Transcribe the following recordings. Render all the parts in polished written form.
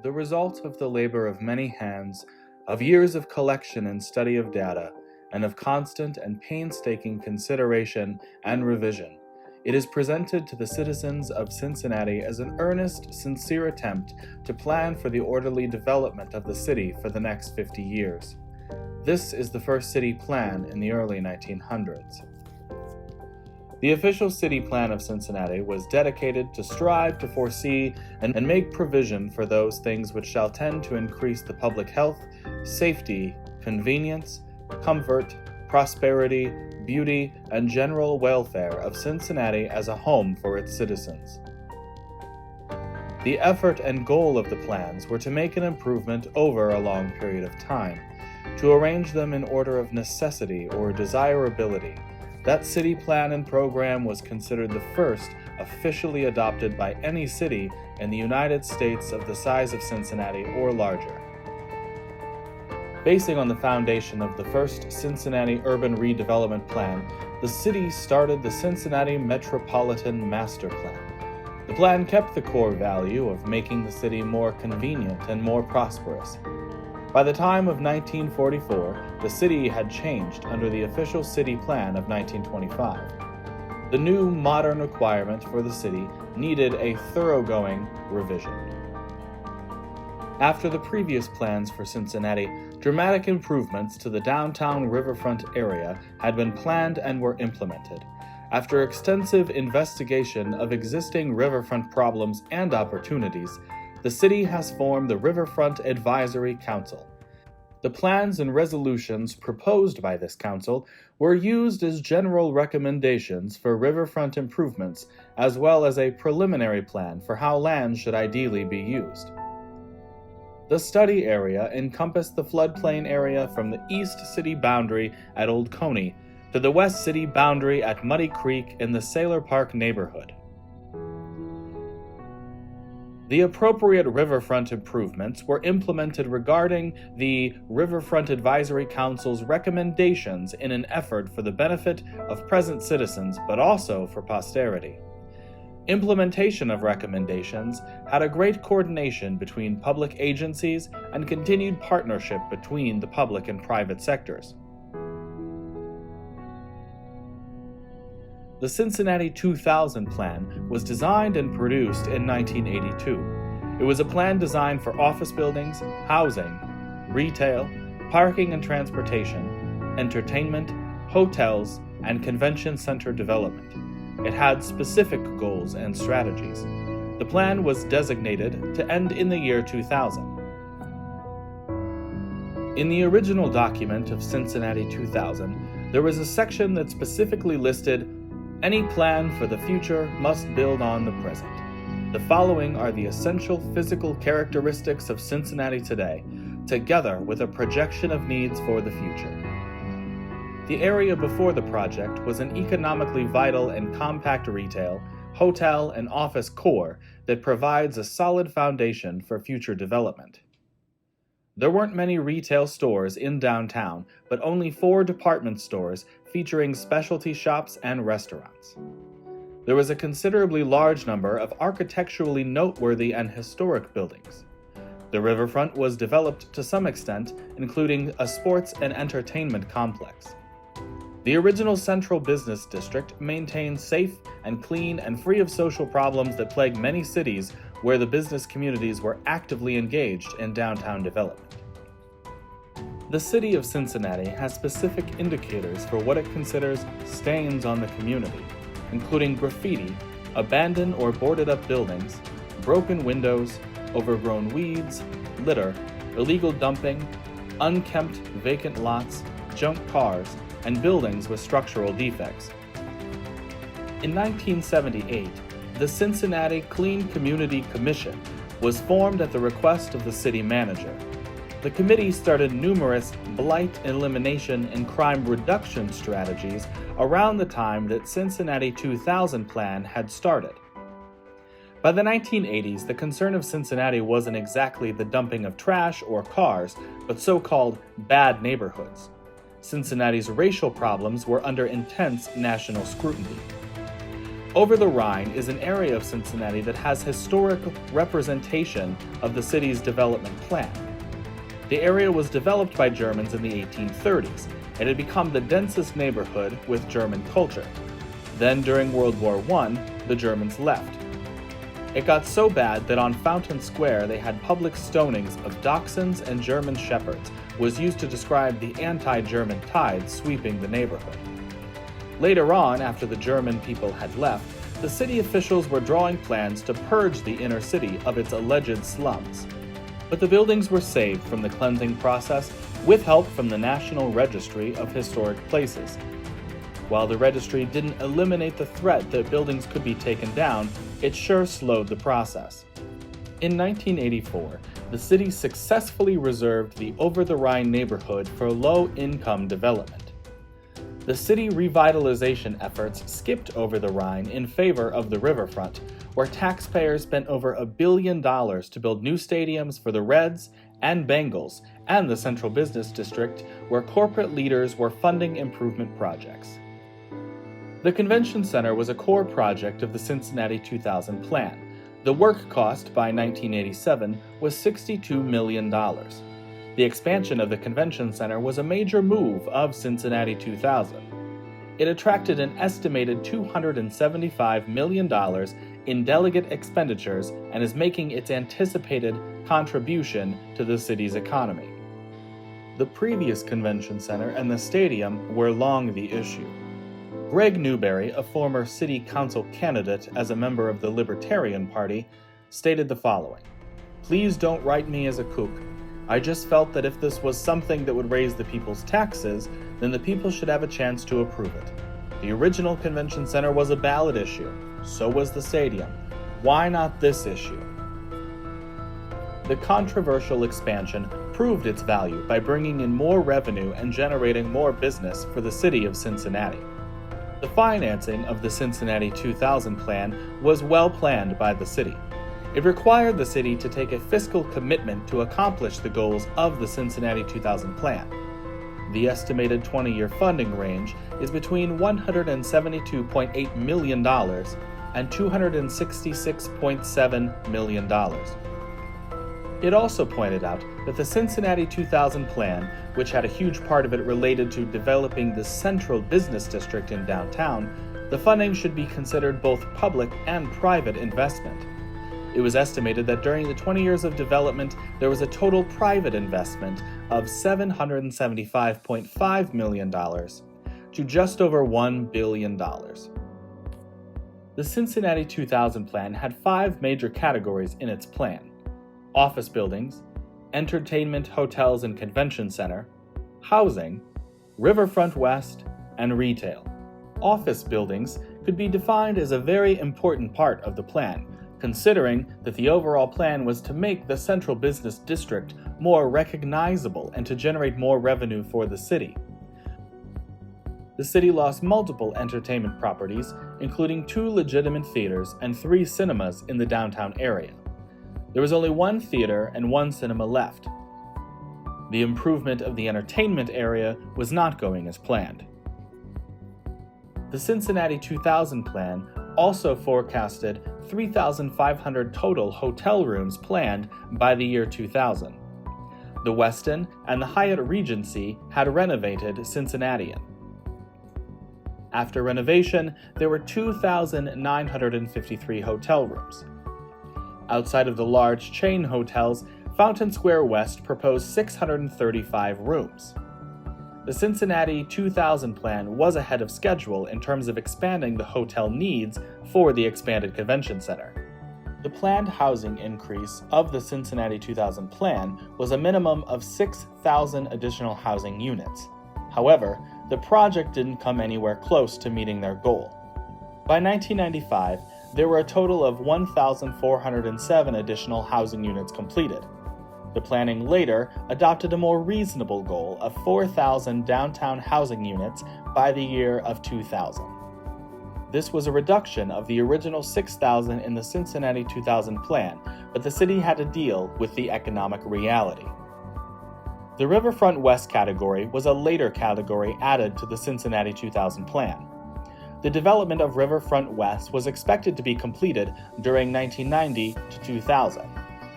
the result of the labor of many hands, of years of collection and study of data, and of constant and painstaking consideration and revision, it is presented to the citizens of Cincinnati as an earnest, sincere attempt to plan for the orderly development of the city for the next 50 years. This is the first city plan in the early 1900s. The official city plan of Cincinnati was dedicated to strive to foresee and make provision for those things which shall tend to increase the public health, safety, convenience, comfort, prosperity, beauty, and general welfare of Cincinnati as a home for its citizens. The effort and goal of the plans were to make an improvement over a long period of time, to arrange them in order of necessity or desirability. That city plan and program was considered the first officially adopted by any city in the United States of the size of Cincinnati or larger. Basing on the foundation of the first Cincinnati Urban Redevelopment Plan, the city started the Cincinnati Metropolitan Master Plan. The plan kept the core value of making the city more convenient and more prosperous. By the time of 1944, the city had changed under the official city plan of 1925. The new modern requirement for the city needed a thoroughgoing revision. After the previous plans for Cincinnati, dramatic improvements to the downtown riverfront area had been planned and were implemented. After extensive investigation of existing riverfront problems and opportunities, the city has formed the Riverfront Advisory Council. The plans and resolutions proposed by this council were used as general recommendations for riverfront improvements, as well as a preliminary plan for how land should ideally be used. The study area encompassed the floodplain area from the east city boundary at Old Coney to the west city boundary at Muddy Creek in the Sailor Park neighborhood. The appropriate riverfront improvements were implemented regarding the Riverfront Advisory Council's recommendations in an effort for the benefit of present citizens, but also for posterity. Implementation of recommendations had a great coordination between public agencies and continued partnership between the public and private sectors. The Cincinnati 2000 plan was designed and produced in 1982. It was a plan designed for office buildings, housing, retail, parking and transportation, entertainment, hotels, and convention center development. It had specific goals and strategies. The plan was designated to end in the year 2000. In the original document of Cincinnati 2000, there was a section that specifically listed any plan for the future must build on the present. The following are the essential physical characteristics of Cincinnati today, together with a projection of needs for the future. The area before the project was an economically vital and compact retail, hotel, and office core that provides a solid foundation for future development. There weren't many retail stores in downtown, but only 4 department stores featuring specialty shops and restaurants. There was a considerably large number of architecturally noteworthy and historic buildings. The riverfront was developed to some extent, including a sports and entertainment complex. The original central business district maintained safe and clean and free of social problems that plague many cities where the business communities were actively engaged in downtown development. The city of Cincinnati has specific indicators for what it considers stains on the community, including graffiti, abandoned or boarded up buildings, broken windows, overgrown weeds, litter, illegal dumping, unkempt vacant lots, junk cars, and buildings with structural defects. In 1978, the Cincinnati Clean Community Commission was formed at the request of the city manager. The committee started numerous blight elimination and crime reduction strategies around the time that Cincinnati 2000 plan had started. By the 1980s, the concern of Cincinnati wasn't exactly the dumping of trash or cars, but so-called bad neighborhoods. Cincinnati's racial problems were under intense national scrutiny. Over the Rhine is an area of Cincinnati that has historic representation of the city's development plan. The area was developed by Germans in the 1830s and had become the densest neighborhood with German culture. Then, during World War I, the Germans left. It got so bad that on Fountain Square they had public stonings of dachshunds and German shepherds, was used to describe the anti-German tide sweeping the neighborhood. Later on, after the German people had left, the city officials were drawing plans to purge the inner city of its alleged slums. But the buildings were saved from the cleansing process with help from the National Registry of Historic Places. While the registry didn't eliminate the threat that buildings could be taken down, it sure slowed the process. In 1984, the city successfully reserved the Over the Rhine neighborhood for low-income development. The city revitalization efforts skipped over the Rhine in favor of the riverfront, where taxpayers spent over $1 billion to build new stadiums for the Reds and Bengals, and the Central Business District, where corporate leaders were funding improvement projects. The convention center was a core project of the Cincinnati 2000 plan. The work cost by 1987 was $62 million. The expansion of the convention center was a major move of Cincinnati 2000. It attracted an estimated $275 million in delegate expenditures and is making its anticipated contribution to the city's economy. The previous convention center and the stadium were long the issue. Greg Newberry, a former city council candidate as a member of the Libertarian Party, stated the following: "Please don't write me as a kook. I just felt that if this was something that would raise the people's taxes, then the people should have a chance to approve it. The original convention center was a ballot issue. So was the stadium. Why not this issue?" The controversial expansion proved its value by bringing in more revenue and generating more business for the city of Cincinnati. The financing of the Cincinnati 2000 plan was well planned by the city. It required the city to take a fiscal commitment to accomplish the goals of the Cincinnati 2000 plan. The estimated 20-year funding range is between $172.8 million and $266.7 million. It also pointed out that the Cincinnati 2000 plan, which had a huge part of it related to developing the Central Business District in downtown, the funding should be considered both public and private investment. It was estimated that during the 20 years of development, there was a total private investment of $775.5 million to just over $1 billion. The Cincinnati 2000 plan had 5 major categories in its plan: office buildings, entertainment, hotels and convention center, housing, riverfront west, and retail. Office buildings could be defined as a very important part of the plan, considering that the overall plan was to make the Central Business District more recognizable and to generate more revenue for the city. The city lost multiple entertainment properties, including 2 legitimate theaters and 3 cinemas in the downtown area. There was only 1 theater and 1 cinema left. The improvement of the entertainment area was not going as planned. The Cincinnati 2000 plan also forecasted 3,500 total hotel rooms planned by the year 2000. The Westin and the Hyatt Regency had renovated Cincinnatian. After renovation, there were 2,953 hotel rooms. Outside of the large chain hotels, Fountain Square West proposed 635 rooms. The Cincinnati 2000 plan was ahead of schedule in terms of expanding the hotel needs for the expanded convention center. The planned housing increase of the Cincinnati 2000 plan was a minimum of 6,000 additional housing units. However, the project didn't come anywhere close to meeting their goal. By 1995, there were a total of 1,407 additional housing units completed. The planning later adopted a more reasonable goal of 4,000 downtown housing units by the year of 2000. This was a reduction of the original 6,000 in the Cincinnati 2000 plan, but the city had to deal with the economic reality. The Riverfront West category was a later category added to the Cincinnati 2000 plan. The development of Riverfront West was expected to be completed during 1990 to 2000,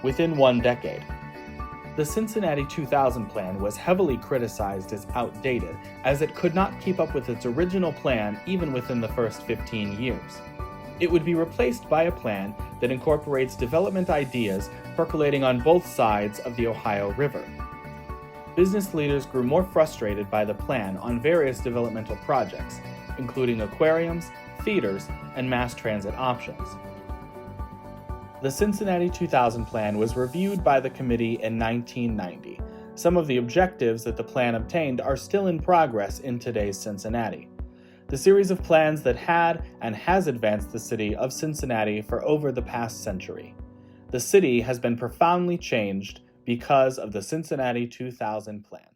within 1 decade. The Cincinnati 2000 plan was heavily criticized as outdated, as it could not keep up with its original plan even within the first 15 years. It would be replaced by a plan that incorporates development ideas percolating on both sides of the Ohio River. Business leaders grew more frustrated by the plan on various developmental projects, including aquariums, theaters, and mass transit options. The Cincinnati 2000 plan was reviewed by the committee in 1990. Some of the objectives that the plan obtained are still in progress in today's Cincinnati. The series of plans that had and has advanced the city of Cincinnati for over the past century. The city has been profoundly changed because of the Cincinnati 2000 plan.